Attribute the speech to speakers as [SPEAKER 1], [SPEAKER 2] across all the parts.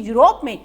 [SPEAKER 1] Europe में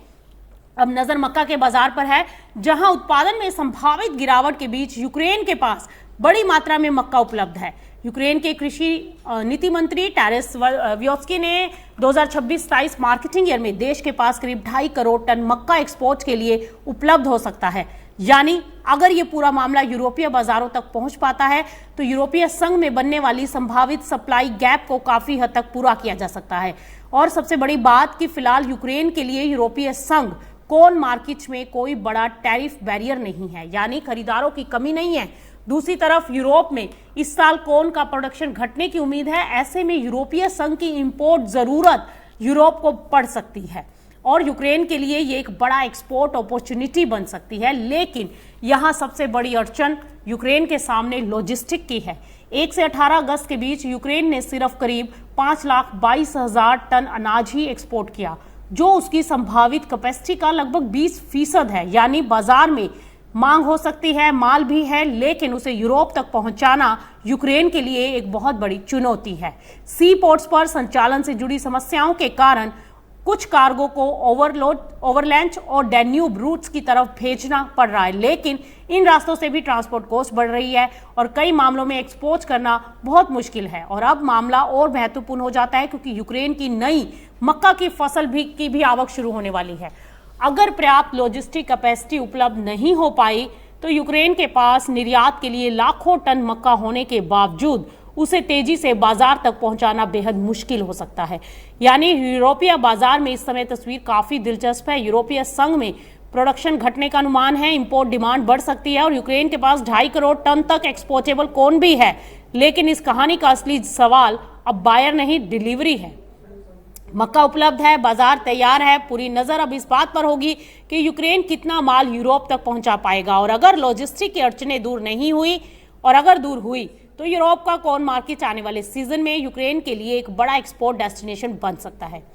[SPEAKER 1] अब नजर मक्का के बाजार पर है, जहां उत्पादन में संभावित गिरावट के बीच यूक्रेन के पास बड़ी मात्रा में मक्का उपलब्ध है। यूक्रेन के कृषि नीति मंत्री टैरेस व्योस्की ने 2026-27 मार्केटिंग ईयर में देश के पास करीब 2.5 करोड़ टन मक्का एक्सपोर्ट के लिए उपलब्ध हो सकता है। यानी अगर ये पूरा मामला यूरोपीय बाजारों तक पहुंच पाता है तो यूरोपीय संघ में बनने वाली संभावित सप्लाई गैप को काफी हद तक पूरा किया जा सकता है। और सबसे बड़ी बात कि फिलहाल यूक्रेन के लिए यूरोपीय संघ कॉर्न मार्केट में कोई बड़ा टैरिफ बैरियर नहीं है, यानी खरीदारों की कमी नहीं है। दूसरी तरफ यूरोप में इस साल कॉर्न का प्रोडक्शन घटने की उम्मीद है। ऐसे में यूरोपीय संघ की इंपोर्ट जरूरत यूरोप को पड़ सकती है और यूक्रेन के लिए ये एक बड़ा एक्सपोर्ट अपॉर्चुनिटी बन सकती है। लेकिन यहां सबसे बड़ी अड़चन यूक्रेन के सामने लॉजिस्टिक की है। 1 से 18 अगस्त के बीच यूक्रेन ने सिर्फ करीब 5,22,000 टन अनाज ही एक्सपोर्ट किया, जो उसकी संभावित कैपेसिटी का लगभग 20% है। यानी बाजार में मांग हो सकती है, माल भी है, लेकिन उसे यूरोप तक पहुंचाना यूक्रेन के लिए एक बहुत बड़ी चुनौती है। सी पोर्ट्स पर संचालन से जुड़ी समस्याओं के कारण कुछ कार्गो को ओवरलैंड और डैन्यूब रूट्स की तरफ भेजना पड़ रहा है, लेकिन इन रास्तों से भी ट्रांसपोर्ट कॉस्ट बढ़ रही है और कई मामलों में एक्सपोर्ट करना बहुत मुश्किल है। और अब मामला और महत्वपूर्ण हो जाता है क्योंकि यूक्रेन की नई मक्का की फसल की भी आवक शुरू होने वाली है। अगर पर्याप्त लॉजिस्टिक कैपेसिटी उपलब्ध नहीं हो पाई तो यूक्रेन के पास निर्यात के लिए लाखों टन मक्का होने के बावजूद उसे तेजी से बाजार तक पहुंचाना बेहद मुश्किल हो सकता है। यानी यूरोपीय बाजार में इस समय तस्वीर काफी दिलचस्प है। यूरोपीय संघ में प्रोडक्शन घटने का अनुमान है, इंपोर्ट डिमांड बढ़ सकती है और यूक्रेन के पास 2.5 करोड़ टन तक एक्सपोर्टेबल कॉर्न भी है। लेकिन इस कहानी का असली सवाल अब बायर नहीं, डिलीवरी है। मक्का उपलब्ध है, बाजार तैयार है, पूरी नजर अब इस बात पर होगी कि यूक्रेन कितना माल यूरोप तक पहुंचा पाएगा। और अगर लॉजिस्टिक की अड़चनें दूर नहीं हुई और अगर दूर हुई तो यूरोप का कॉर्न मार्केट आने वाले सीजन में यूक्रेन के लिए एक बड़ा एक्सपोर्ट डेस्टिनेशन बन सकता है।